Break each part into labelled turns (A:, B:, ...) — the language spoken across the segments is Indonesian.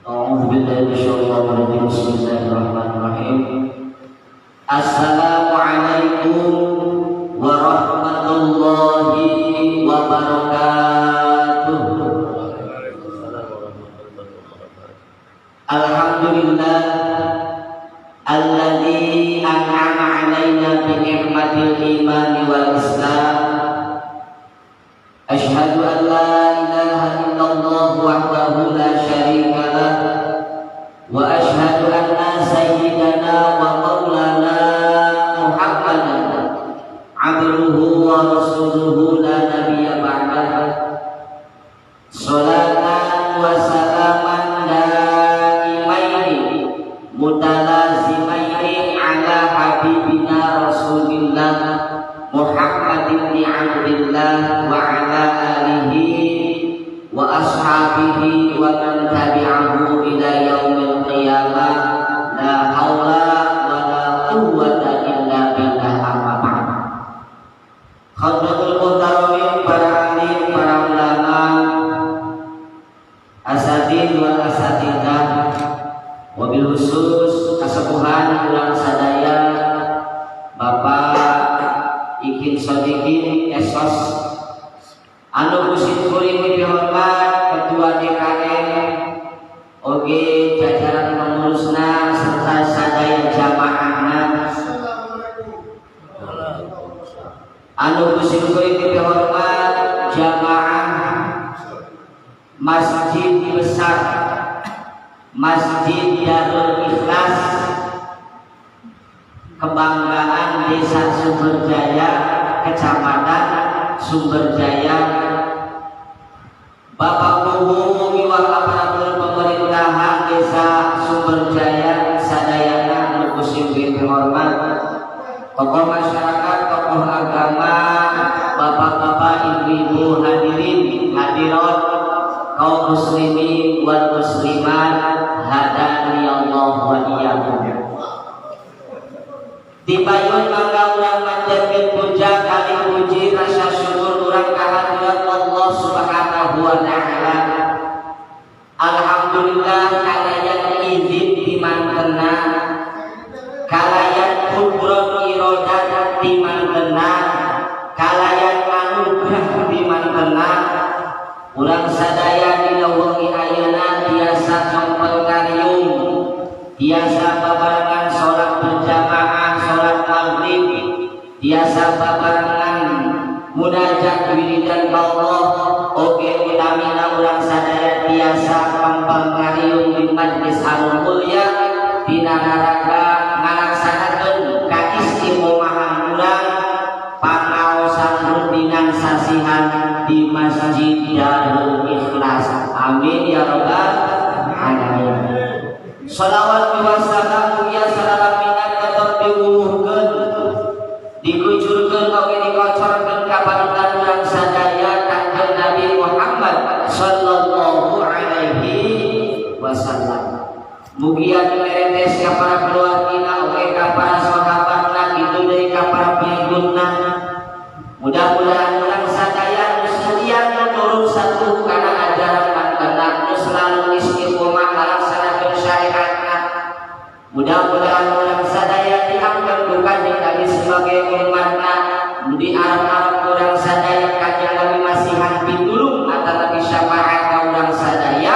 A: Bismillahirrahmanirrahim. Assalamualaikum warahmatullahi wabarakatuh. Alhamdulillah alladzi an'ama 'alaina bi ni'matil iman wal islam. Asyhadu an la ilaha illallah wahdahu la syarika lah wa asyhadu anna sayyidana wa maulana Muhammadan abduhu wa rasuluhu la nabiyya ba'dahu. Sholatan wa salaman daimaini mutalazimaini ala habibina rasulillah Muhammadin bin Abdillah wa ala alihi wa ashabihi wa man tabi'ahu ila yaumil qiyamah. La haula wa la quwwata illa billah. Amma ba'd. Khadmatul muhtaramin, para alim, para ulama, asatidz wal asatidzah, wabil khusus kasepuhan ulang sadaya Bapak Ikin Sodikin Esos anu kusit kuring dihormat Ketua DKM oge jajaran pengurusna serta sadaya jamaahna anu kusit kuring dihormat jamaah Masjid Besar Masjid Darul Ikhlas Kebanggaan Desa Sumberjaya, Kecamatan Sumberjaya, Bapak Guru Miwah Aparatur Pemerintahan Desa Sumberjaya, sadayana nukusim hormat, tokoh masyarakat, tokoh agama, bapak-bapak, ibu-ibu, hadirin, hadirat, kaum muslimin wal muslimat, hadani Allah wa iyyakum. Dipayun mangga urang manjatkeun puja kali puji rasa syukur urang ka hadirat Allah Subhanahu wa taala. Alhamdulillah kalayan izin di mantena, kalayan kudrat iradat di mantena, kalayan anugerah di mantena. Urang sadaya dina wengi ayeuna tiasa campel ngariung, tiasa babarengan salat berjamaah, salat maghrib, tiasa babarengan munajat wiridan Allah. Oge utamina urang sadaya tiasa campel ngariung di majlis anu mulya dina naraka ngalaksanakeun kaistimewahan urang pangaosan rutinan sasihan di Masjid Darul Ikhlas. Amin ya rabbal alamin. Shalawat wa salam ya salaminat tetep diwuhkeun, dikucurkeun oge dikocorkeun ka panutan urang sadaya Kanjeng Nabi Muhammad sallallahu alaihi wasallam. Mugia dimeretes ka para keluargina oge ka para sahabatna kitu deui ka para pengikutna. Mudah-mudahan urang sadaya nu sedia nurut satu kana ajaran mantena, nu selalu istiqomah ngalaksanakeun syariatna. Mudah-mudahan urang sadaya diangkat ku Kanjeng Nabi sebagai umatna, diarep-arep urang sadaya Kanjeng Nabi masihan pitulung atawa syafaat ka urang sadaya.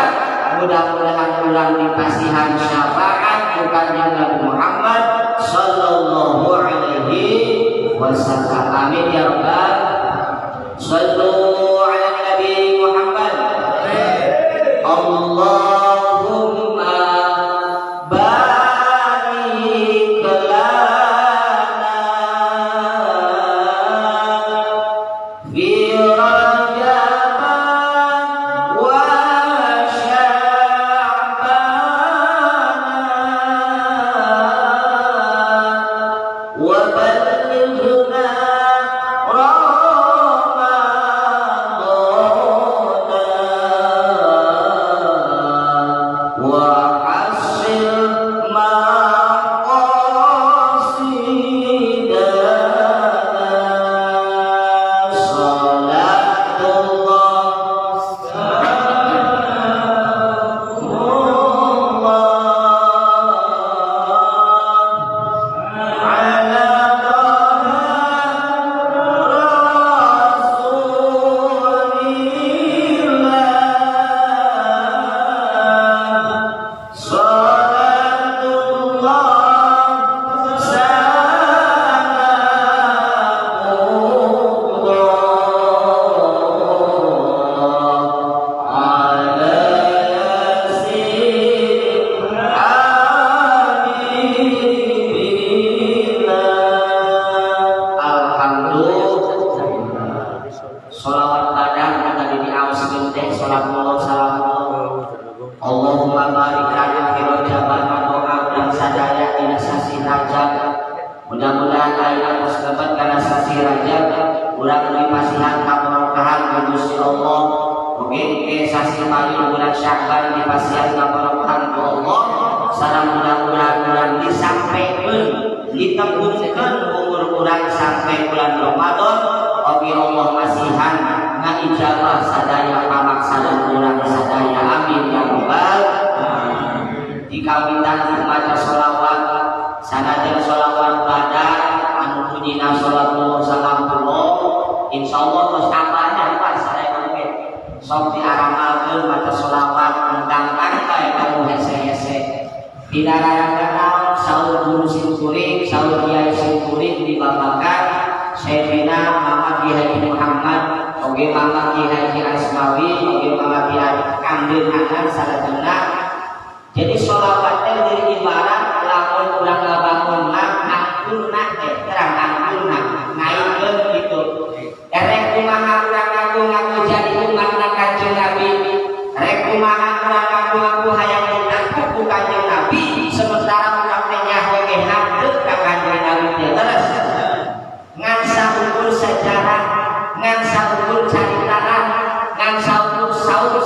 A: Mudah-mudahan urang dipasihan syafaat ku Kanjeng Nabi Muhammad sallallahu alaihi wasallam. Amin ya rabbal. Sallu ala Nabi Muhammad. Allahumma barik lana fi Rajab wa Sya'ban wa ballighna Ramadhan sholawat badan tadi diauskeun teh salatullah salamullah. Allahumma barik lana fi Rajab dan sadaya dina sasi Rajab. Mudah-mudahan aya muslimat kana sasi Rajab urang dipasihan kaberkahan Gusti Allah. Mugi ke sasi paling bulan Sya'ban dipasihan kaberkahan ku Allah. Sareng mudah-mudahan disampaikeun ditembungkeun umur urang sampai bulan Ramadan. Oke Allah masihan ngaijabah sadaya pamaksadan urang sadaya. Amin ya rabbal alamin. Dikawitan maca sholawat sanajan sholawat badan anu punyina salatullah salamullah insyaallah geus apadah Pak sadaya oge sok diaramalkeun maca sholawat gampang bae kamu hese-hese. Tidak kenal saur guru simkuring saur kiai simkuring dibabakan Syekhina Mama Kiai Muhammad oge Mama Kiai Asmawi oge Mama Kiai Kambing anak sadayana. Jadi sholawat teh dari ibarat lamun urang ngabangun angkulna teh terang angkulna ngaikeun kitu. Rek kumaha urang ngaku jadi umatna Kanjeng Nabi. Rek kumaha urang ngaku hayang diangkat ku Kanjeng Nabi sementara urang teh nyaho ge henteu ka Kanjeng Nabi teh terus. Ngan saukur sejarah, ngan saukur caritaan, ngan saukur saur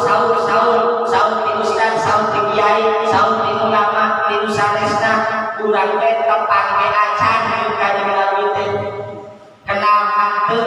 A: ti ustaz, saur ti kiai, saur ti ulama, ti sanesna, urang teh tepang ge acan ka Kanjeng Nabi teh. Kenal henteu.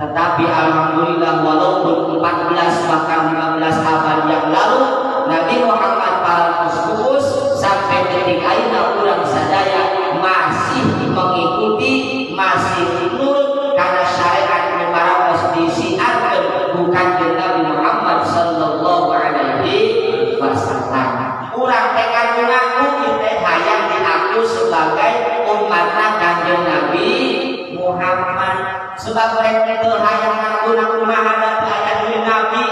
A: Tetapi alhamdulillah walaupun 14 bahkan 15 abad yang lalu Nabi Muhammad parantos khusus sampai detik ayeuna urang sadaya masih mengikuti masih nurut karena syariat yang parantos disiarkeun bukan Nabi Muhammad sallallahu alaihi wasallam. Urang teh ngaku teh hayang diaku sebagai umatna Kanjeng Nabi Muhammad. Sebab mereka itu hayang ngaku mahadap ayat Nabi.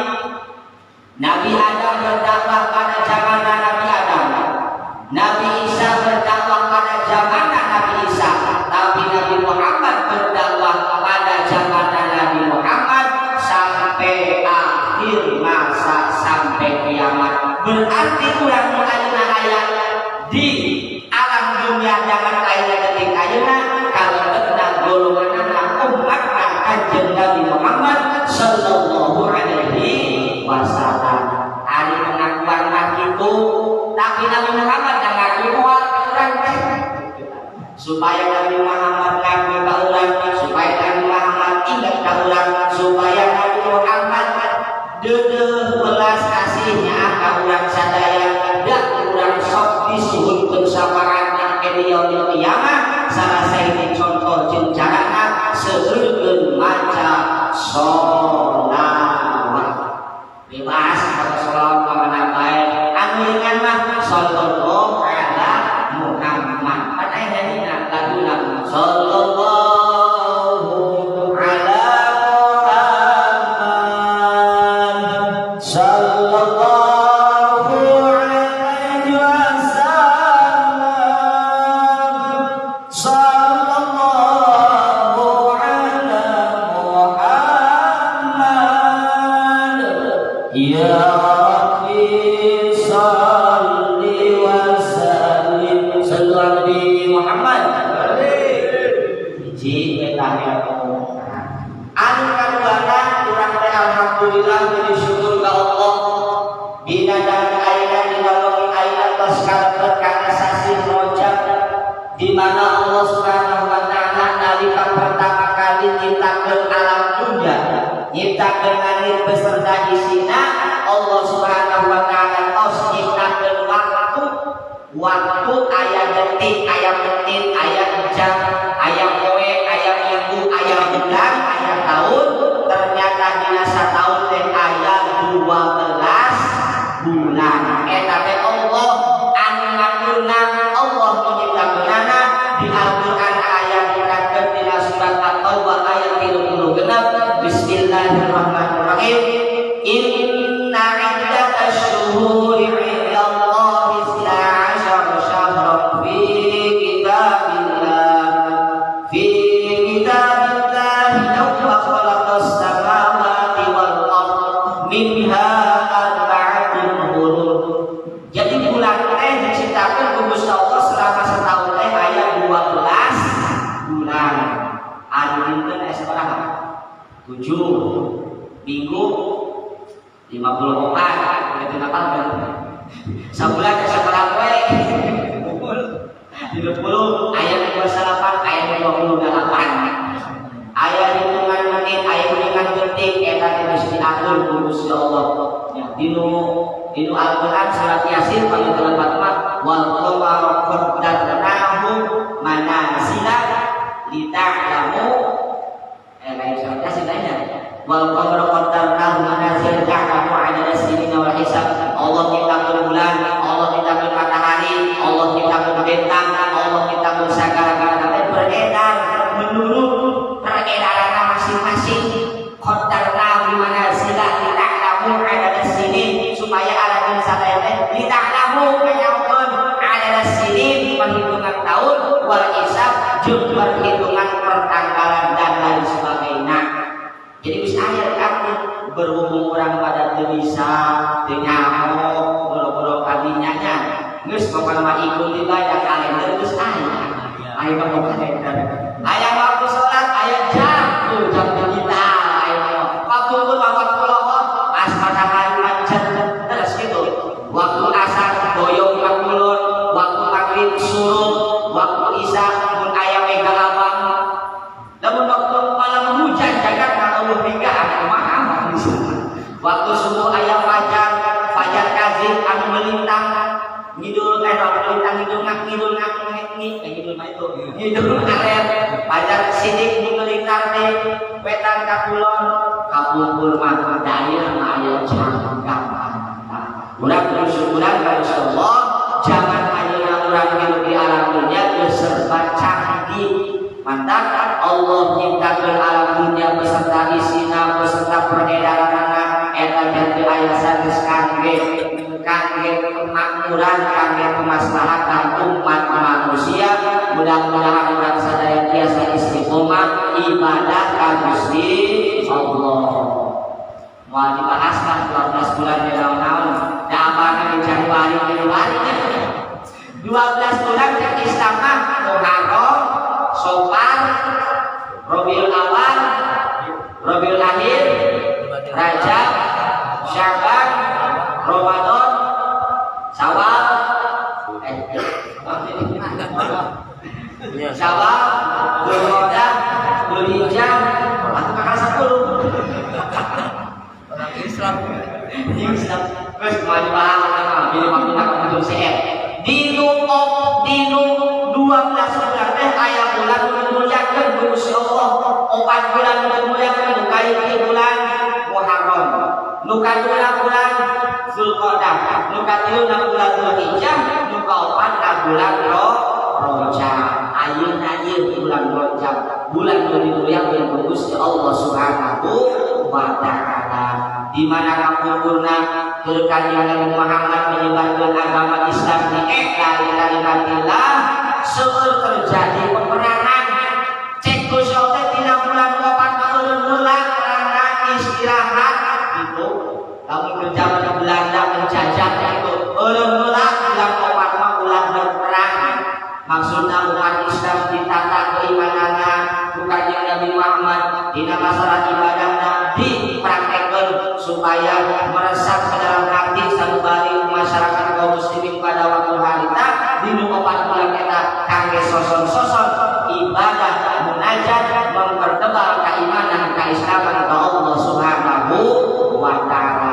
A: Nabi Adam berdakwah pada zaman Nabi Adam. Nabi Isa berdakwah pada zaman Nabi Isa. Tapi Nabi Muhammad berdakwah pada zaman Nabi Muhammad sampai akhir masa sampai kiamat. Berarti kurang ayeuna ayat di alam dunia zaman ayeuna detik ayeuna kalau benar golongan umat Kanjeng Nabi Muhammad sallallahu alaihi wasallam. Ari pengakuan kitu tapi Nabi Muhammad ngaku kuat urang teh supaya Nabi Muhammad ngaku ka urang supaya Nabi Muhammad ingat ka urang supaya Nabi Muhammad deudeuh belas kasihnya ka urang sadaya dak urang sok disuhunkeun syafaatna ke yaumil qiyamah. Salah satu contoh jeung carana seueurkeun maca sholawat. Bebas maca sholawat ka mana bae. Anu leungan mah sallallahu ala Muhammad. Pan aya dina laguna sallallahu ala Muhammad sallallahu alhamdulillah jadi syukur ke Allah dina dan ayeuna dinolongi ayeuna tos kalebet kana sasi Rajab di mana Allah Subhanahu wa taala nalika pertama kali nyiptakeun alam dunya nyiptakeun langit beserta isina Allah Subhanahu wa taala tos nyiptakeun waktu aya detik aya menit aya jam aya poe aya minggu aya bulan aya tahun. Ternyata dina sataun teh aya 12 bulan. Eta teh Allah anu ngaturna Allah menciptakeunana di Al-Qur'an ayat dikatakeun dina surat At-Taubah ayat 36. Bismillahirrahmanirrahim. Inna iddatash shuhuri 'indallahi 12 syahran fi kitabillah yawma khalaqas samawati minggu 54 itu nakal kan sebulan ke seberapa poe 30 ayat 28 ayat 28 ayat hitungan menit ayat hitungan detik eta geus diatur ku Gusti Allah ya dinu Al-Qur'an surat Yasin paling terlebat mah wal qamara qaddarnahu manazila lita'lamu lain surat Yasin lainnya wal qamara qaddarnahu manazila lita'lamu adada sinina wal hisab Allah nyiptakeun bulan Allah nyiptakeun matahari Allah nyiptakeun bintang Allah nyiptakeun sagala-galana beredar menurut peredaran masing-masing qaddarnahu manazila lita'lamu adada sinin supaya alamin sadaya lita'lamu menyampun adada sinin perhitungan tahun wal hisab jeung perhitungan pertanggalan dan lain sebagainya. Jadi bisa ayat aku berhubung orang pada bisa dengan boro-boro kadinya nya geus pokona mah ikut dibayar kalender geus aya mau kalender aya waktu salat aya jam jam digital aya waktu waktu lohor pas matahari mancet terus gitu waktu asar doyong makulun waktu maghrib suruh waktu isya mun aya mega abang lamun waktu malam hujan jagat Allah mega kumaha waktu subuh aya fajar kazib anu melintang ngidul melintang ngidul mah itu ngidul aret fajar sidik nu melintang teh wetan ka kulon kapungkur mah daya mah aya jam gampang urang bersyukuran ka Allah jangan ayeuna urang hidup di alam dunia geus serba canggih mantap Allah nyiptakeun alam dunia beserta isina beserta peredaranna eta jadi aya sanes kangge kemakmuran kangge kemaslahatan umat manusia mudah-mudahan urang sadaya tiasa istiqomah ibadah ka Gusti Allah. Mau dibahas kan 12 bulan di naon da abana di Januari 12 bulan yang Islam Muharram, Safar, Rabiul Awal, Rabiul Akhir, Rajab, Sya'ban, Ramadan, Syawal, Syawal, Dzulqa'dah, Dzulhijjah, aku kakak 10. Orang Islam, terus mau dibahas ini waktu nak betul CR. Dinu 12 bulan teh aya bulan dimuliakeun ku Gusti Allah. 4 bulan dimuliakeun kayu bulan Muharram. Nu kadua bulan Dzulqa'dah, nu katilu bulan Dzulhijjah, nu kaopat bulan Rajab. Ayeuna ieu bulan Rajab, bulan nu dimuliakeun ku Gusti Allah Subhanahu wa taala. Di mana kapungkurna berkarya Nabi Muhammad menyebarkan agama Islam di kalimatillah seueur terjadi peperangan cek kusote tina bulan opat ulun mula karena istirahat gitu kamu kerja pada Belanda menjajah itu ulun mula bulan opat mah bulan berperang maksudnya umat Islam ditata keimanannya bukannya Nabi Muhammad dina masalah ibadahna dipraktekkan supaya meresap ke dalam hati sanubari masyarakat kaum muslimin pada waktu harita dinu 4 bulan kita kangge soson-soson ibadah munajat mempertebal keimanan keislaman ke Allah Subhanahu wa taala.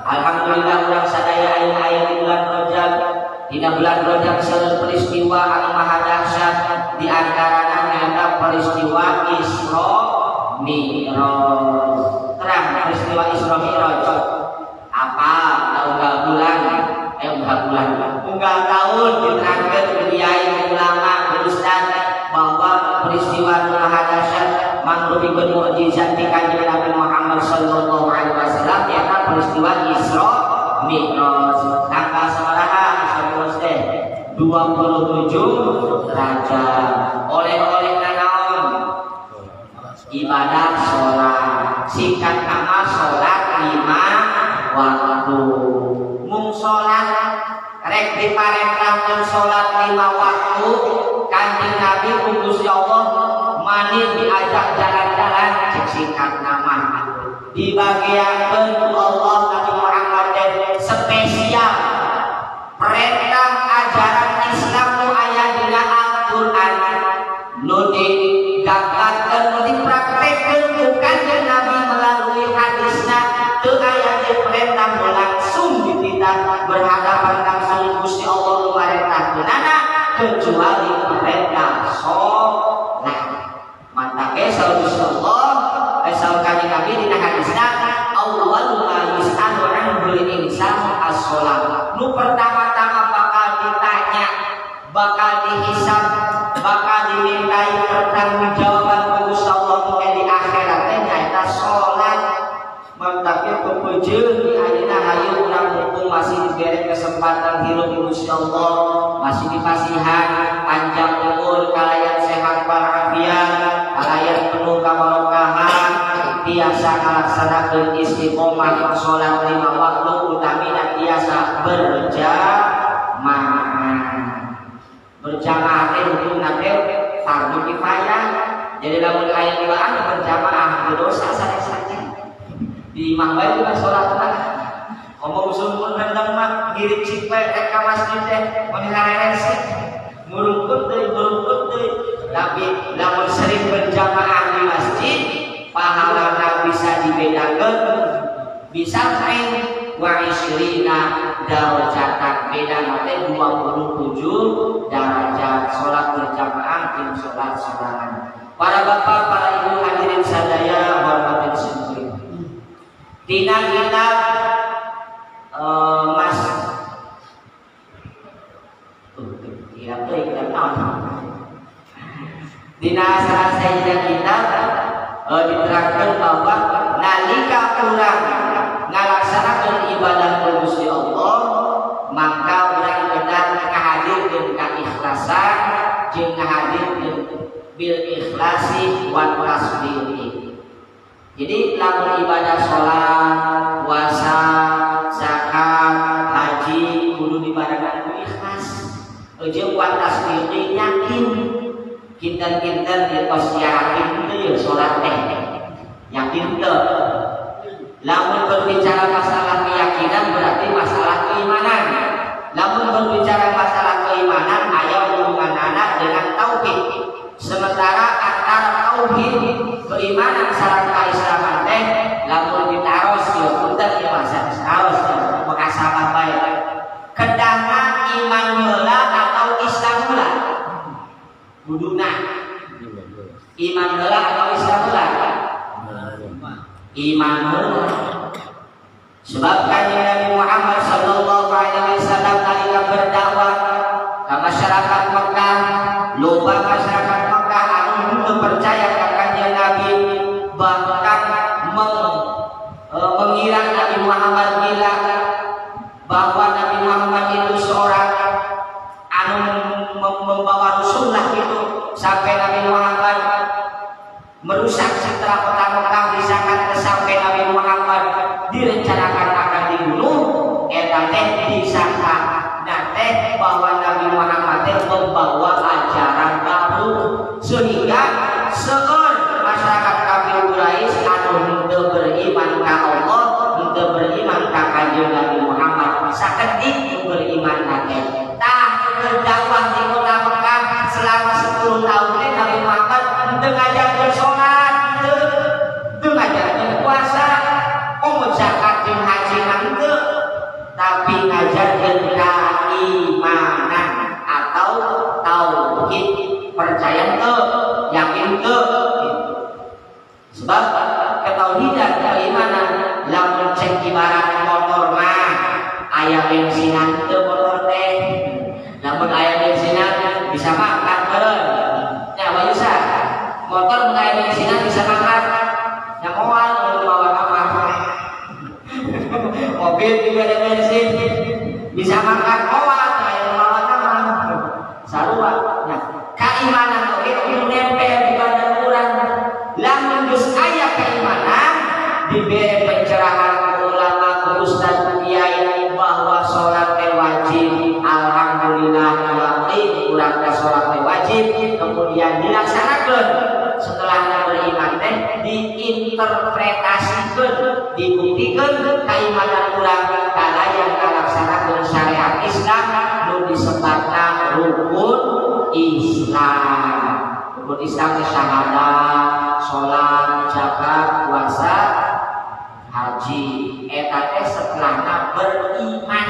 A: Alhamdulillah urang sadaya aya di bulan Rajab. Dina bulan Rajab seueur peristiwa anu maha dahsyat di antarana nyaeta peristiwa Isra Mi'raj. Terang peristiwa Isra Mi'raj. Apa unggal bulan? Unggal tahun diterangkeun ku kiai ulama ustaz bahwa peristiwa nu maha dahsyat mangrupikeun mukjizat ti Kanjeng Nabi Muhammad sallallahu alaihi wasallam nyaeta peristiwa Isra Mi'raj. Tanggal sabaraha Isra Mi'raj teh? 27 Rajab. Oleh-oleh naon? Ibadah sholat. Singkat nama sholat 5 waktu. Mung sholat rek diparentahkeun sholat 5 waktu. Kanjeng Nabi Gusti Allah mani diajak jalan-jalan cek singkat nama dibagiakeun Allah Nabi Muhammad spesial perintah ajaran Islam nu aya dina Al-Qur'an nu digambarkeun nu dipraktekkeun ku Kanjeng Nabi melalui hadisna teu aya perintah langsung dititah berhadapan langsung Gusti Allah nu marentahkeunana kecuali perintah sholat. Mantap saudara Allah saur Kanjeng Nabi dina hadisna awwalu ma yus'alu anhu al-insan as-shalah. Nu pertama-tama bakal ditanya, bakal dihisab, bakal dimintai pertanggungjawaban ku Gusti Allah di akhirat teh nyaeta salat. Mantapnya pepejeun di ayeuna hayu urang mumpung masih diberi kesempatan hirup di Gusti Allah, masih dipasihan panjang umur kalayan sehat walafiat, kalayan penuh kabarokahan, biasa ngalaksanakeun istiqomah salat 5 waktu utamina biasa berjamaah teh hukumna teh fardu kifayah. Jadi lamun aya duaan berjamaah berdosa saja di imah bae juga salat mah omong sumpun rendang mah ngirit cipe rek ka masjid teh mun hareresik ngurungkut deui tapi lamun sering berjamaah di masjid pahalana bisa dibedakeun bisa main wa isrina darajatan beda teh 27 derajat salat berjamaah jeung salat sorangan. Para bapak, para ibu hadirin sadaya hormatin sedaya. Dina kitab Mas dina sarasaya kitab diterangkan bahwa nalika urang ngalaksanakeun ibadah ku Gusti Allah maka urang benar ngahadirkeun ka ikhlasan jeung ngahadirkeun bil ikhlasi wa tasdiqi. Jadi lamun ibadah sholat, puasa, zakat, haji kudu dibarengan ku ikhlas. Jeung wa tasdiqi yakin. Kinten-kinten ditos yakin teu sholat teh. Yakin teu. Lamun berbicara masalah keyakinan berarti masalah keimanan. Lamun berbicara masalah keimanan aya hubunganana dengan tauhid. Sementara antara tauhid keimanan syarat keislaman teh lamun ditaros ya punten ieu masa taros makasabah bae. Kedahna iman heula atau Islam heula? Kuduna iman heula atau Islam heula? Iman heula. Sebab Kanjeng Nabi Muhammad sallallahu alaihi wasallam nalika berdakwah ka masyarakat Mekah, loba masyarakat Mekah anu percaya ka Kanjeng Nabi bahkan mengira Nabi Muhammad gila, bahwa Nabi Muhammad itu seorang anu membawa rusulah itu sampai Nabi Muhammad merusak citra kota Mekah disangka sampai Nabi Muhammad direncanakan akan dibunuh eta teh disangka nate bahwa Nabi Muhammad teh membawa ajaran baru sehingga seueur masyarakat kafir Quraisy anu teu beriman ka Allah, teu beriman ka Kanjeng Nabi Muhammad sakedik beriman nate. Tah berdakwah di kota Mekah selama 10 tahun Nabi Muhammad teu ngajarkeun salat, teu ngajarkeun puasa, zakat jeung haji henteu, tapi ngajarkeun keimanan atau tauhid, percaya teu, yakin teu. Sebab ketauhidan keimanan lamun cek ibarat motor mah aya bensinan teu motor teh. Lamun aya bensinan bisa makan meureun. Nya wayusa motor mun aya bensinan bisa makan. Nya moal mun bawa kamar. Mobil juga ada bensin bisa makan moal aya bawa kamar. Sarua nya keimanan itu nempel di badan urang. Lamun geus aya keimanan diberi pencerahan ulama ustaz kiai bahwa salat teh wajib. Alhamdulillah yakin urang teh salat teh wajib kemudian dilaksanakeun setelah beriman teh diinterpretasikan dibuktikan keimanan urang kana yang ngalaksanakeun syariat Islam nu disebutna rukun Islam. Rukun Islam teh syahadat, salat, zakat, puasa, haji. Eta teh setelahna beriman.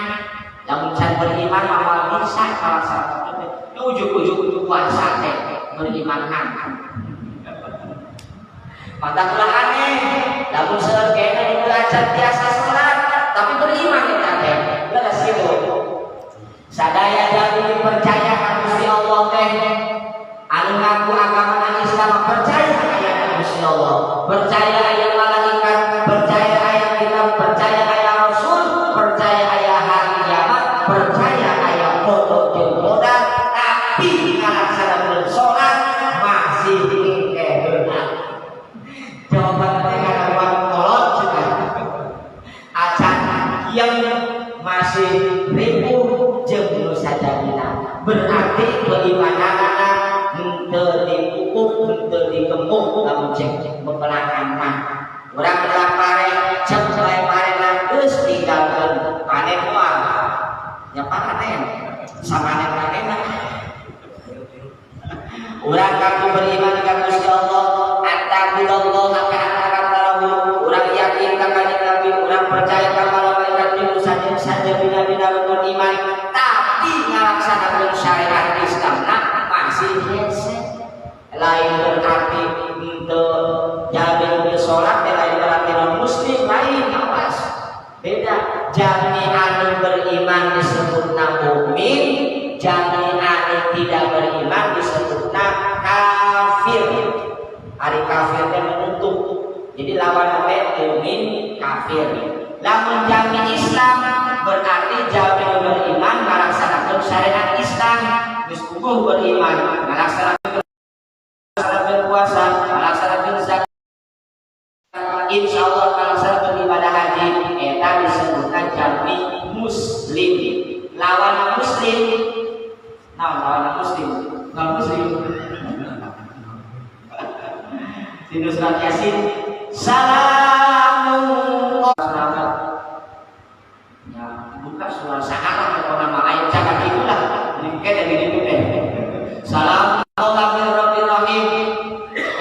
A: Lamun can beriman mah bisa ngalaksanakeun. Ujug-ujug puasa teh beriman mantap ulah aneh, lamun seueur kene di belajar biasa salat, tapi beriman kita teh, geus sibuk. Sadaya jadi percaya ka Gusti Allah teh, anu ngaku agama Islam percaya aya Gusti Allah, percaya aya malaikat, percaya aya kitab, percaya aya rasul, percaya aya hari kiamat, percaya aya foto jeung modal, tapi ngalaksanakeun salat masih keheunat. Jawabannya karena uang kolot juga acan yang masih ribu jemur saja kita berarti beribadah henteu dipupuk henteu digembuk lamun cek bepelakan mah urang lapare cek bae parena geus tinggalkeun panen moal nya panen samane panenna urang kaku beriman ka Gusti Allah antaqullah urang yakin ka kanjeng Nabi urang percaya ka malaikat jeung saja bina-bina rukun iman tapi ngalaksanakeun syariat Islam masih hese lain berarti henteu jadi geus salat lain berarti non muslim lain awas beda jami anu beriman disebutna mukmin jami anu tidak beriman disebutna kafir. Hari kafir yang menutup. Jadi lawan mukmin kafir. Lamun jami Islam berarti jami beriman melaksanakan syariat Islam. Geus kukuh beriman melaksanakan puasa, melaksanakan zakat. Insyaallah melaksanakan ibadah haji eta disebutna jami muslim. Lawan muslim. Lawan muslim. Lawan muslim. Di surat Yasin salamun ya buka suara sahabat atau nama ayat cakap itulah dikit dari itu deh salam Allah Rabbil Rahim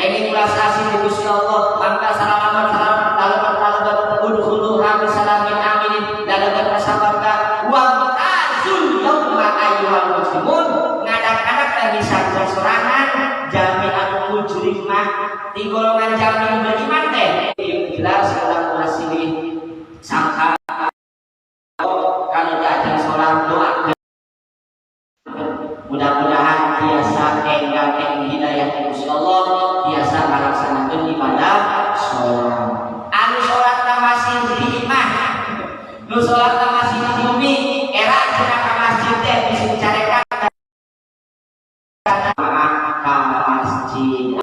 A: ini ulas asih di Gusti Allah maka salaman udkhuluha bisalamin aminin dalam sabarka wa ta'zul yauma ayyuhal muslimun ngadak-ngadak lagi satu sorangan jami'an mujrim mah di golongan jami beriman teh jelas orang masih sangka kalau datang sholat doa mudah-mudahan biasa enggang hidayah Gusti Allah biasa melaksanakan ibadah sholat anu sholat masih di imah nu sholat masih di bumi era cenah ka masjid teh bisa dicarekan ka masjid.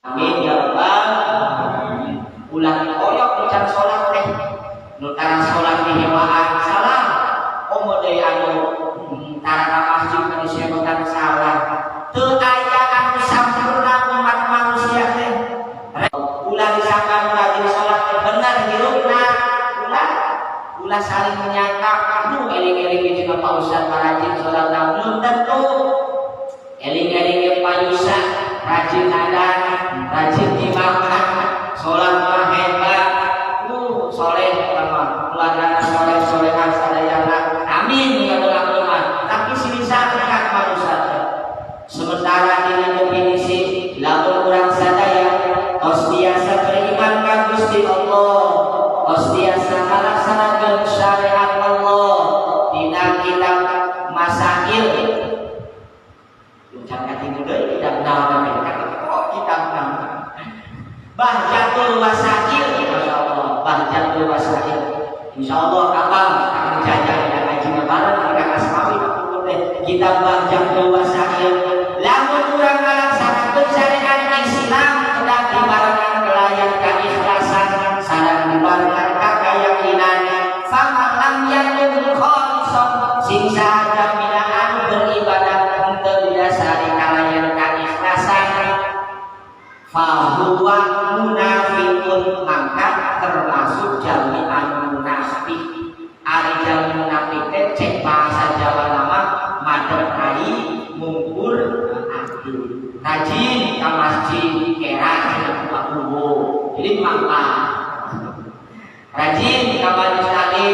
A: Amin ya rabbal ulah koyok ucan salat teh nu tara salat di hewaan salam komo deui anu tara ka masjid ka disebutkan salah teu aya anu sampurna umat manusia teh ulah disangka rajin salat teh bener hirupna ulah saling menyangka anu eling-eling jeung Pak Ustaz rajin salat belum tentu eling-eling Pak Ustaz rajin adan rajin imaman, sholat mah hebat, soleh sama keluarga soleh sadayana, amin ya Allah. Tapi sini sangat manusia. Sementara ini definisi lamun urang sadaya, tos biasa beriman ka Gusti Allah, tos biasa melaksanakeun syariat Allah, dina kitab masail. Jangan tinggal deui kitab naon kitab Bahjatul Wasail, Masya Allah, Bahjatul Wasail. Insya Allah kapal akan jajah dan ngaji bareng mereka kasmawi kitab Bahjatul Wasail. Lamun urang ngalaksanakeun syariat Islam hendak dibarengan kelayan keikhlasan sareng dibarengan keyakinan. Faman lam yakun khalisan sing sahaja minaan beribadah henteu didasari kalayan keikhlasan fahuwa mangka. Rajin kabar sekali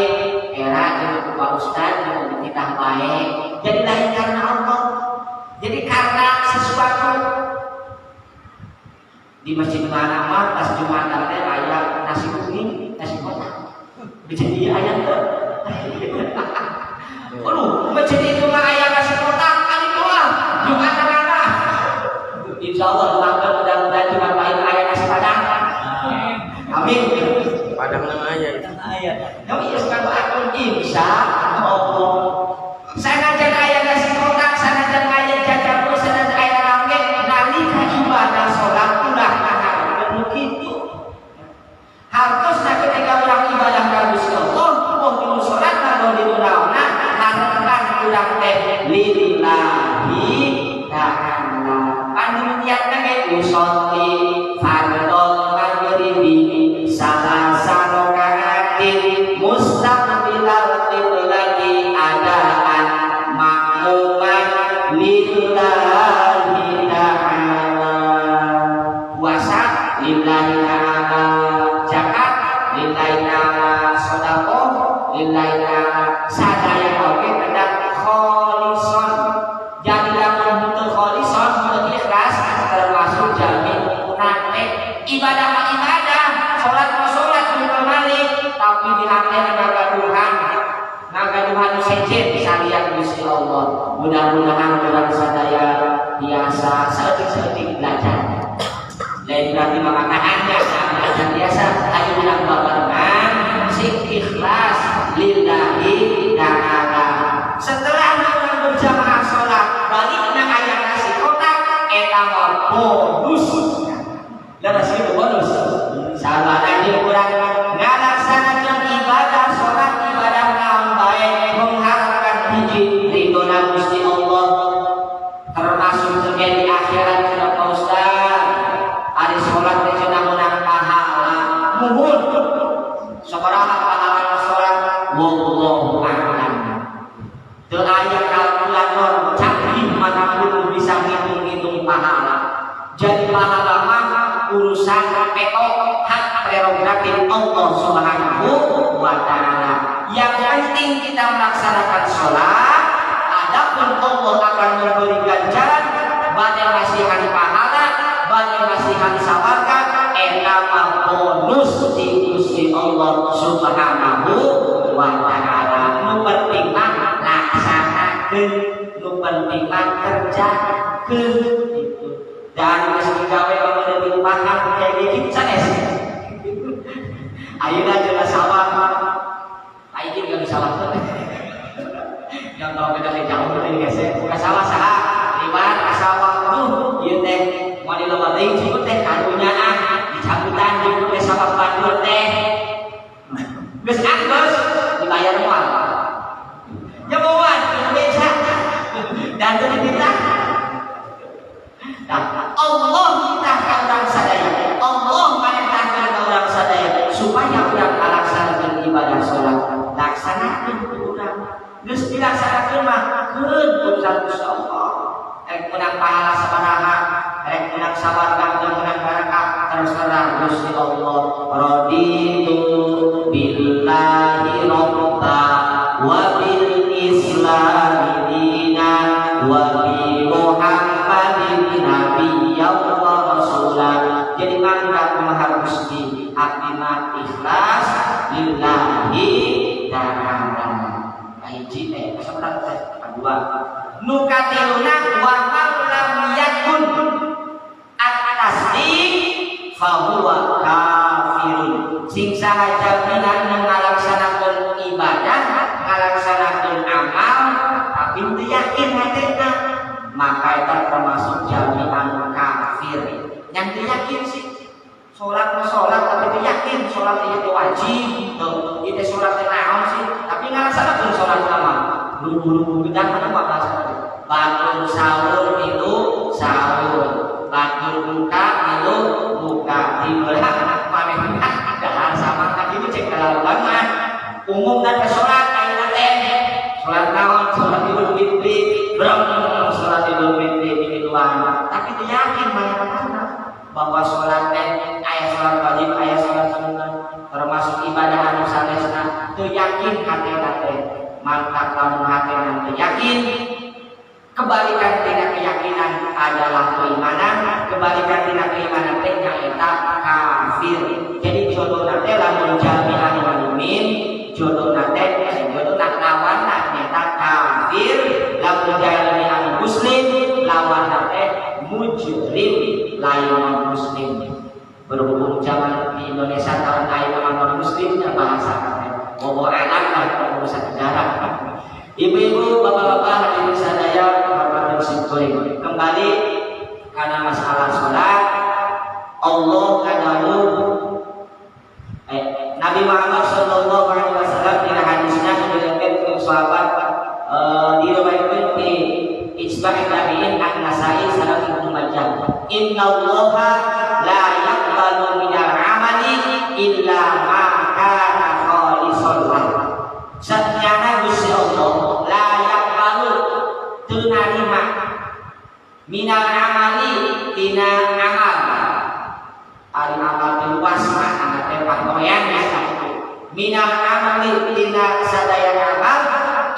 A: era dengan Pak Ustaz dengan kita baik. Jadi lain karena Allah. Jadi karena sesuatu di masjid mana mah pas Jumatan teh aya nasi kuning, nasi kotak. Jadi ayat tuh. Aduh, masjid itu mah aya nasi kotak kali doa. Jumatan mana? Insyaallah doakan mudah-mudahan Jumat aya nasi padang. Amin.
B: Padang namanya itu.
A: Ayat. Tapi ya sekarang aku insya Allah. Sanajan aya nasi kotak, sanajan aya jajanan, sanajan aya rame, nalika ibadah sholat ulah kahar begitu. Hartosna ketika orang ibadah ka Gusti Allah, mau dinu sholat mau dinu naonna, hareupan urang teh lillahi ta'ala. Anu niatna ge usolli fardhon maghribi salasa rakaatin mustaqbilal qiblati adaan makmuman lillahi ta'ala. Puasa lillahi ta'ala, zakat lillahi ta'ala, sedekah lillahi ta'ala, sadaya oge kedah kholison. Jadi lamun teu kholison teu ikhlas termasuk jamin nate ibadah mah ibadah, salat mah salat bukan malik, tapi di hati ngagaduhan sejen salian Gusti Allah. Mudah-mudahan urang sadaya biasa saeutik-saeutik belajar. Lain berarti mangkahannya belajar biasa, ayo urang babarengan sing ikhlas lillahi ta'ala. Setelah urang berjamaah salat, balikna aya nasi kotak eta mah bonus. Lah nasi bonus. Sabaraha jeung urang ngalaksanakeun ibadah salat ibadah naon bae mengharapkan hiji ridona Gusti Allah, termasuk juga di akhirat kana Pak Ustaz. Ari salat teh cenah meunang pahala. Muhun sabaraha pahala salat wallahu a'lam. Teu aya kalkulator canggih manapun bisa ngitung-ngitung pahala. Jadi pahala mah urusan PO hak prerogatif Allah Subhanahu wa ta'ala. Yang penting kita melaksanakan sholat, adapun Allah akan memberi ganjaran bade masihan pahala, bade masihan sawarga, eta mah bonus di Gusti Allah Subhanahu wa ta'ala. Nu penting mah laksanakeun, nu penting mah kerjakeun. Dan meski gawe amun di rumahan kayak gitu sanes. Ayeuna jeung sawah. Ayeuna geus bisa sawah. Yang tahu beda jauh dari geus buka sawah saha? Liwat ka sawah tuh ieu teh moal dilomba teh ciut teh karunya dicabutan di teh sawah bandur teh. Geus anggeus dibayar moal. Ya moal beca. Dan teu dititah. Nah, Allah minta orang sadaya, Allah merintahkan orang sadaya supaya orang melaksanakan ibadah sholat, laksanakan orang. Geus dilaksanakeun mah keun urusan Gusti Allah. Rek menang pahala sabaraha, rek menang sawarga, menang barakah terserah Gusti Allah. Raditu billahi robba wa bil islami dina wa bi Muhammadin nabiyya wa rasulah. Jadi mangkat mahar Gusti abdi mah ikhlas lillahi ta'ala. Hiji teh saberat teh kedua nukatiluna wa man lam yakun at-tasdiq fa huwa kafirun. Sing sahaja bina ngalaksanakeun ibadah, ngalaksanakeun amal tapi teu yakin hatena, maka itu termasuk jaminan kafir. Yang teu yakin sih sholat tapi teu yakin sholat itu wajib, tuh itu sholat naon sih, tapi ngalaksanakeun sholat lama lugu-lugu gedang mana bahasa batur sahur itu sahur, batur buka itu buka, tibelah manehna dahar sama kaki itu cek kalauan mah umum dan sholat ayeuna teh sholat naon, sholat Idul Fitri, sholat Idul Fitri individuan, tapi teu yakin mana bahwa sholat teh aya sholat wajib yakin. Kebalikan tina keyakinan adalah keimanan, kebalikan tina keimanan teh nyaeta kafir. Jadi jodoh nate lamun jami'an mukmin, jodoh nate jodoh lawan nyaeta kafir, lamun jami'an muslim lawan nate mujrim lain muslim. Berhubung zaman di Indonesia tahun lain non muslim dan bahasa kafir. Bobo anak dan urusan sejarah. Ibu-ibu, bapak-bapak, hadirin sadaya, hormat dan syukurin. Kembali karena masalah sholat, Allah kadawu Nabi Muhammad Shallallahu Alaihi Wasallam di hadisnya menjelaskan ke sahabat diriwayatkan di Ijma' Tabi'in An-Nasai Sanad Ibnu Majah. Innallaha la yaqbalu minal amali illa ma kana khalisan lahu. Satyana Gusti Allah layak balu tunarima minal amali tina amal ari amal luas mana teh pakoyan minal amali tina sadaya amal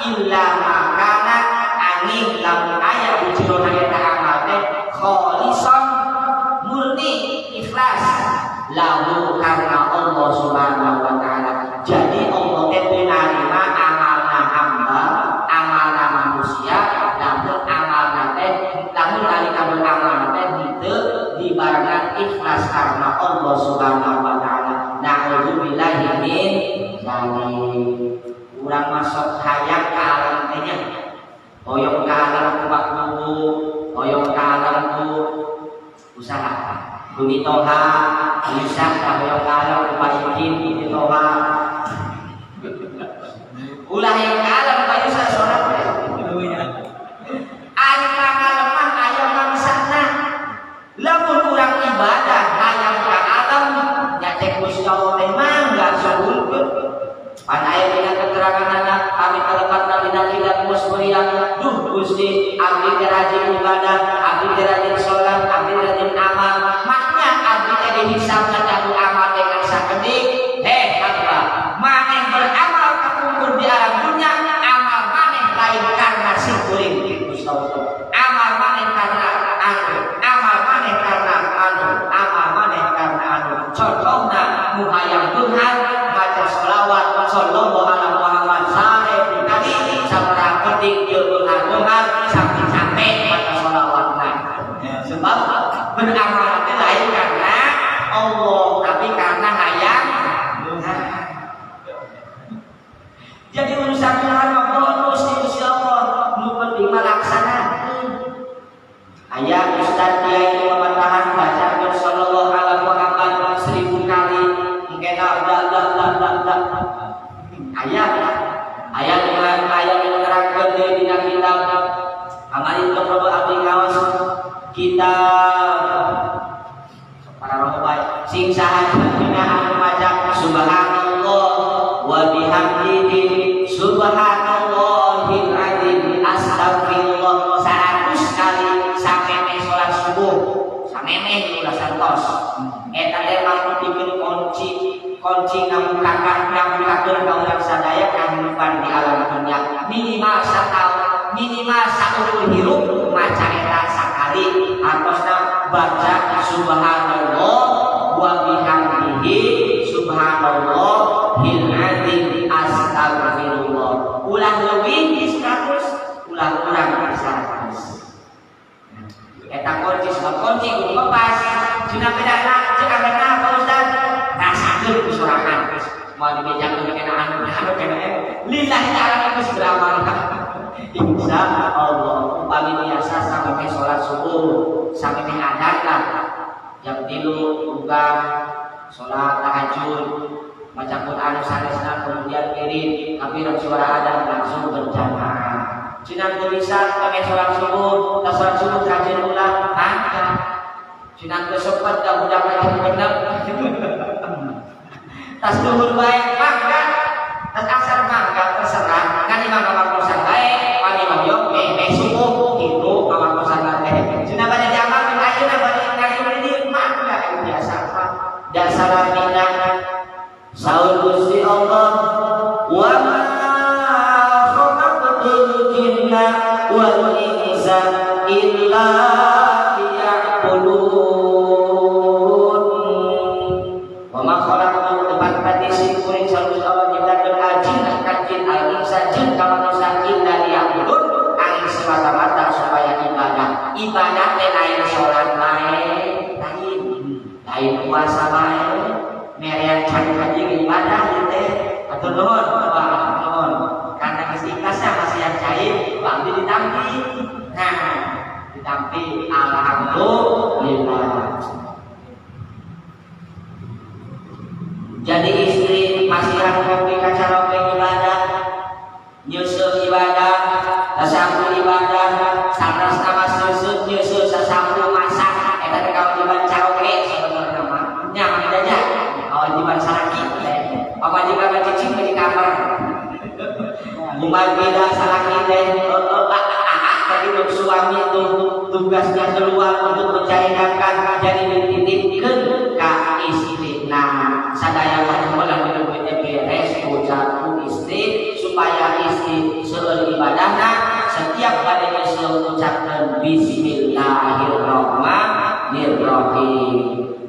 A: illa makana angin lamun aya bujurna eta amal teh khalisan murni ikhlas lahu karena Allah Subhanahu wa taala. Jadi Allah menerima amalna hamba, amalna manusia, namun amalna teh, namun alikamun amalna teh itu dibarengan ikhlas karena Allah Subhanahu wa taala. Na'udzubillahi min dzalik. Urang masuk hayang ka alam teh nya. Hoyong ka alam kubak kubu, hoyong ka alam ku usaha. Bumi toha, bisa hoyong ka alam kubak ikin, bumi toha. Ulah yang alam kayu sasorat ari lemah aya mangsana lamun urang ibadah hayang ka alam nyate Gusti Allah teh mangga saulkeun pan aya dina keteranganna kami kalepat dina kitab musmuriah duh Gusti abdi teh rajin ibadah abdi teh rajin salat abdi teh rajin amal maknya abdi teh dihisab ngadang amal teh sakedik apa maneh beramal kapungkur di alam dunia amal maneh lain karena sikuring amal maneh karena amal maneh karena amal maneh karena contohna muhayang Tuhan baca sholawat sallallahu alaihi Muhammad saleh tadi sabaraha penting jeung Tuhan sampai baca sholawat sebab beramal itu lain karena Allah tapi karena hayang jadi urusan Allah bonus di Gusti Allah nu penting melaksanakan. Aya Ustaz Kiai Muhammad Tahan bacakeun sallallahu alaihi Muhammad 1000 kali mungkin aya nerangkeun deui dina kitab Amalin Qur'an abdi ngaos kitab para rohbay sing saha dina anu maca subhanallah wa bihamdihi subhanallahil azim astagfirullah 100 kali sameme salat subuh sameme ulah santos eta teh mah pikeun kunci ngamukakeun ka urang sadaya kehidupan di alam dunia minimal saumur hirup maca eta sakali hartosna baca subhanallah wa bihamdihi subhanallahil azim astagfirullah ulah leuwih 100 ulah kurang 100 eta kunci sebab kunci kudu lepas cenah bedana jeung amena apa Ustaz rasakeun kusurahan moal dibejakeun kana anu kana lillahi ta'ala geus beramal insya Allah upami biasa sampai sholat subuh sampai adzan lah jam 3 buka sholat tahajud baca Quran sanesna kemudian iring tapi suara adzan langsung berjamaah cina bisa pakai sholat subuh tas sholat subuh tahajud ulah mangga cina kesempet dah udah pakai benar tas duhur baik mangga tas asar mangga terserah kan imam makosan baik pagi mahyok subuh itu makosan teh cina pada jamal ayeuna bade ngari di mangga biasa dasar dina saur Gusti Allah wa ma khalaqtul jinna Wa khalaqtu depan patisi kuring salus Allah nyiptakeun ajin kajin al-insa jin ka manusia illa liya'budun angin semata-mata supaya ibadah teh lain salat lain lain puasa lain merean cari ibadah teh atuh nuhun karena istiqasnya masih yang cair bangdi ditampi ditampi alhamdulillah. Jadi istri pasihan kopi kacarope ibadah, nyusul ibadah, sasampu ibadah, saras nama susu nyusul sasampu masak, eta teh kawajiban carope sebenarnya mah. Nyaman aja, kawajiban salaki, kawajiban cicing di kamar. Umat beda salaki teh, tadi suami itu tugasnya keluar untuk mencari nafkah jadi dititipkeun ka istri. Nah, sadaya mulah mudah-mudahan beres ucapku istri supaya istri seueur ibadahna setiap kali nyusul ucapkeun bismillahirrahmanirrahim.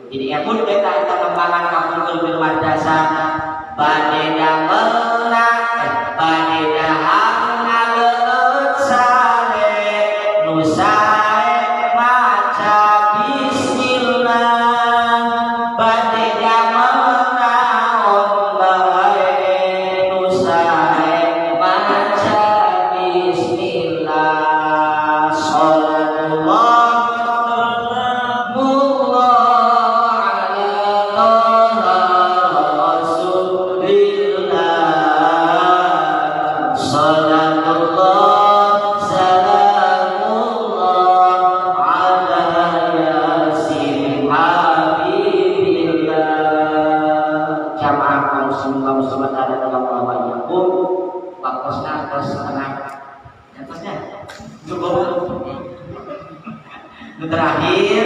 A: Jadi amun kita pengembangan kampung bil madrasah bade damelna bade dahang ngaleut sare nu sae maca bismillah bade damelna on bae nu sae maca bismillah sallallahu terakhir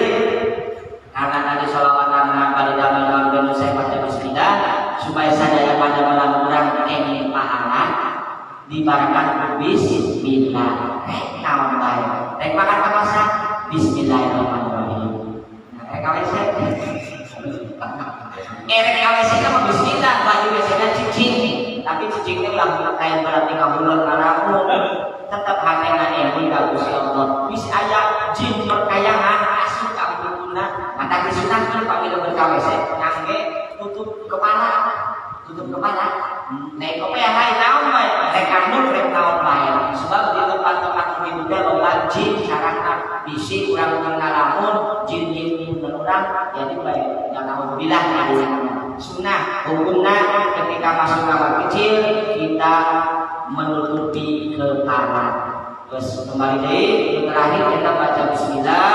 A: karena tadi sholawatan kali dalam dan saya baca bismillah supaya sadaya pada malam kurang ini pahala dibarkan bismillah kawan baik rek makan apa sah bismillahirrahmanirrahim rek kawin sama bismillah baju biasanya cicing tapi cicingnya ulah kayak berarti kabulan karamu tetap hatena ilmu ka Gusti Allah. Wis aya jin perkayangan asup ka butuna. Mata disunahkeun pamila berkawese ngangge tutup kepala. Naik kopi hai naon bae, rek kandung rek naon bae. Sebab di tempat-tempat dibuka loba jin sarana bisi urang ngalamun jin-jin urang jadi bae jangan bilah ada sunah hukumna ketika masuk kamar kecil kita menutupi kepala. Terus kembali dari terakhir kita baca bismillah.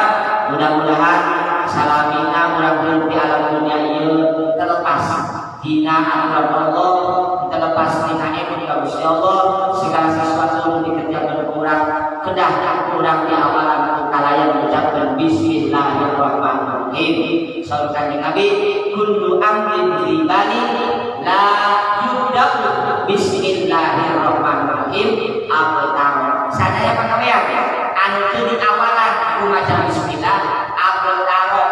A: Mudah-mudahan salamina mudah-mudahan di alam dunia ini terlepas dina aturan Allah, terlepas dina ilmu ka Gusti Allah. Segala sesuatu dikerjakan kurang kedah kurang di awalan kalayan mengucapkan bismillahirrahmanirrahim. Salam kanjeng Nabi, kullu amrin fi bali la yubda'u bismillahirrahmanirrahim. Apal sadaya pagawean anu teu di awalan kumaca bismillah apal taro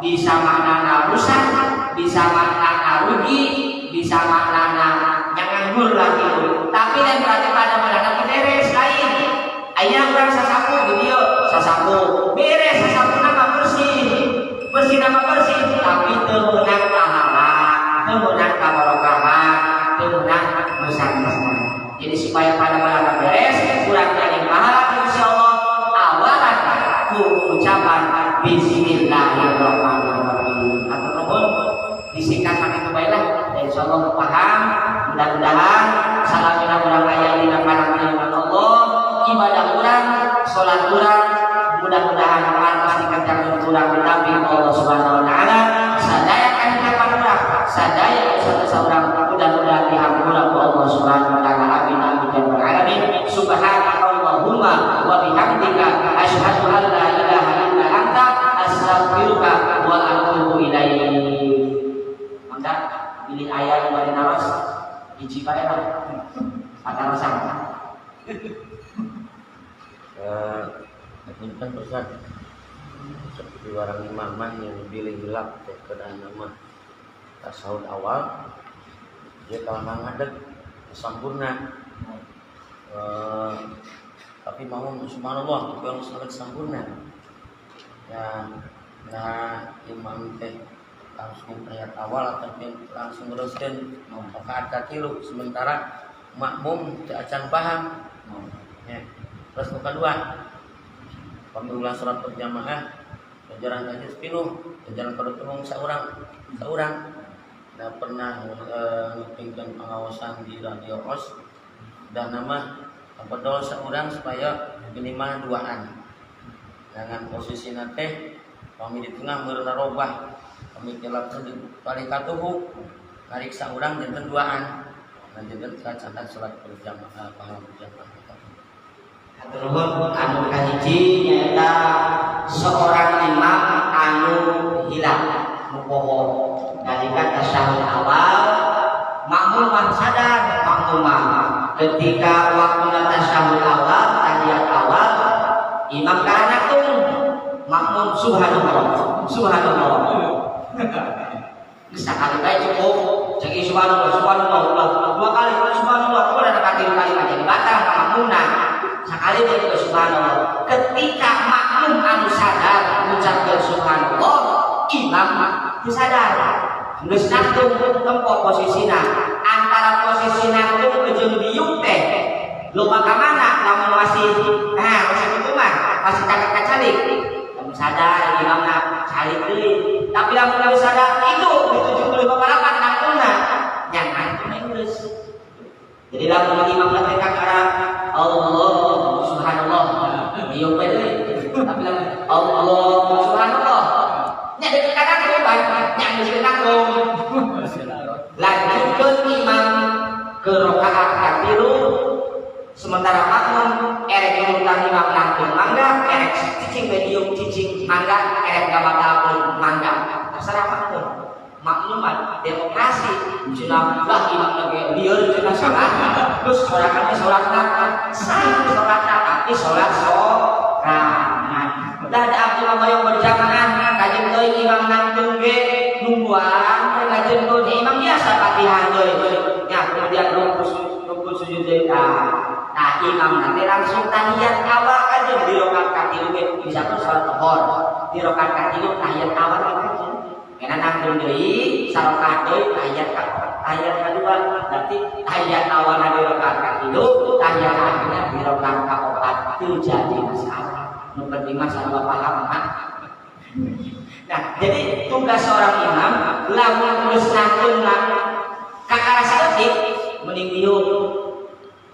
A: bisa maknana rusak, bisa maknana rugi, bisa maknana nyanganggur lagi. Tapi lain berarti pada maknana beres lain. Aya urang sasapu di dieu sasapu beres sasapu nama bersih nama bersih tapi teu meunang pahala, teu meunang kabarokahan, teu meunang dosa-dosa. Jadi supaya pada malam beres kurang dari pahala insyaallah awalan ku ucapan bismillahirrahmanirrahim. Atau nuhun disingkat itu baiklah insyaallah paham. Mudah-mudahan salamina urang aya dina pangapunten Allah, ibadah urang, salat urang mudah-mudahan pantas dikerjakeun urang tapi Allah Subhanahu wa taala sadaya kahidupan urang, sadaya usaha urang mudah-mudahan dihampura ku Allah Subhanahu wa taala. Amin amin ya rabbal alamin. Subhanallahumma wa bihamdika asyhadu an la ilaha illa anta astaghfiruka wa atubu ilaik. Mangga pilih ayat bari naros hiji bae lah. Atarosan.
B: Punten Ustaz. Seperti warang imaman yang pilih gelap ke nama tasawuf awal dia kalau ngadeg sempurna. Tapi mau subhanallah kalau salat sempurna. Ya, nah imam teh langsung ayat awal atau langsung teruskan rakaat katilu sementara makmum teu acan paham. Ya. Terus kedua, pemula salat berjamaah jajaran hadis pinuh, jajaran pada tumung saurang. Nah pernah ngepingkan pengawasan di radio OS dan nama pedol seorang supaya minimal duaan. Dengan posisi nate kami di tengah meurna robah, kami kelak paling katuhu narik saurang janten duaan. Nah janten salat salat berjamaah paham berjamaah.
A: Haturun anu kahiji nyaeta seorang imam anu hilang mupoho nalika tasyahud awal makmum sadar makmumah ketika waktu tasyahud awal tahiyat awal imam karanatung makmum subhanallah sekali bae cukup jeung subhanallah dua kali subhanallah ada kali aja batal makmumna sekali itu subhanallah ketika makmum anu sadar mengucapkan subhanallah imam disadar geus nangtung tempo posisina antara posisi nangtung jeung diuk teh loba ka mana lamun masih kitu mah masih cakak-calik lamun sadar imamna calik deui tapi lamun geus sadar itu dituju ka balapan nangtungna nya nangtung geus jadi lamun imam teh ka arah Allah subhanallah diuk bae deui tapi lamun Allah subhanallah nya deuk kana teh bae nya geus nangtung lanjutkeun imam ke rakaat katilu sementara makmum erek ngundang imam nangtung mangga erek cicing medium cicing mangga erek gabatalkeun mangga terserah makmum demokrasi cenah lah imam lagi lieur cenah salat terus sorakannya salat tapi salat sorangan da ada abdi mamayong berjamaah kajeun teuing imam nangtung ge nungguan kajeun teuing imam biasa Fatihah deui nya kemudian rukun sujud deui nah imam nanti langsung tahiyat awal aja di rakaat katilu bisa tuh salat zuhur di rakaat katilu tahiyat awal aja kena nangtung deui sarakaat deui tahiyat kedua berarti tahiyat awal di rakaat katilu tahiyat akhirnya di rakaat kaopat teu jadi masalah nu penting masalah paham nah jadi tugas seorang imam lamun geus nangtung ka arah saeutik mending diuk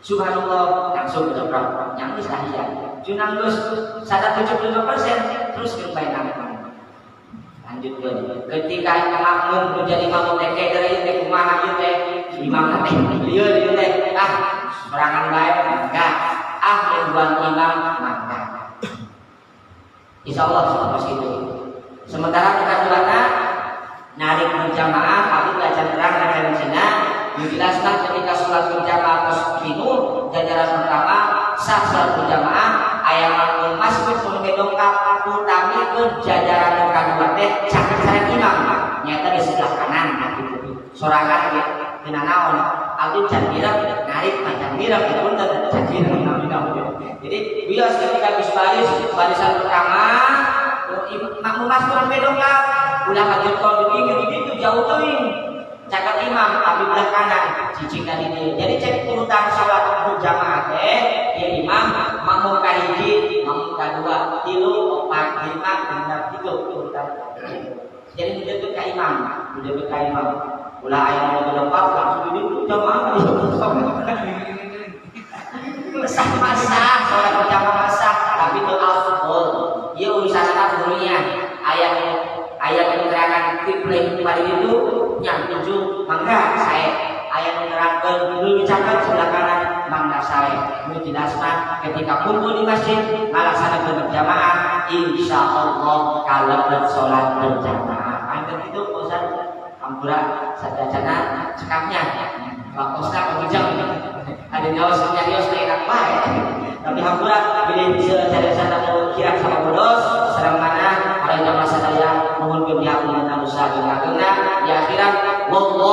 A: subhanallah langsung keceprak yang geus tahiyat junang geus 175% terus geus bae nangtung lanjutkeun ketika makmum menjadi makmum teh dari teh kumaha ieu teh imam teh lieur ieu teh sorangan bae mangga mingguan imam mangga insyaallah seperti itu sementara kita jualan narik berjamaah tapi belajar terang dan cina dijelaskan ketika sholat berjamaah terus kinu jajaran pertama sah sholat berjamaah ayat makmum masuk ke dongkap utami ke jajaran kedua teh cakap imam nyata di sebelah kanan sorangan ya kena naon abdi candira narik candira itu pun candira jadi bias ketika barisan pertama makmum masuk ke dongkap ulah lanjut kalau begitu jauh teuing cakap imam tapi belah kanan cicing tadi dia jadi cek urutan sholat berjamaah teh ya imam makmum kahiji makmum kadua tilu opat lima benar gitu urutan jadi menjadi ka imam ulah aya nu lompat langsung duduk jamaah masa sholat berjamaah masa tapi itu afdol ieu urusan dunia ayat menerangkan kiblat pada itu yang tujuh mangga saya ayat menerangkan dulu bicara sebelah kanan mangga saya menjelaskan ketika kumpul di masjid melaksanakan berjamaah insya Allah kalau bersolat berjamaah angkat itu Ustaz ampura sadajana cekapnya Pak Ustaz pengejam ada nyawa serius naik apa ya tapi hampura bila bisa sadajana kira sama bodos serang mana ada jamaah sadaya mohon kebiakan dan usaha karena di akhirat wallahu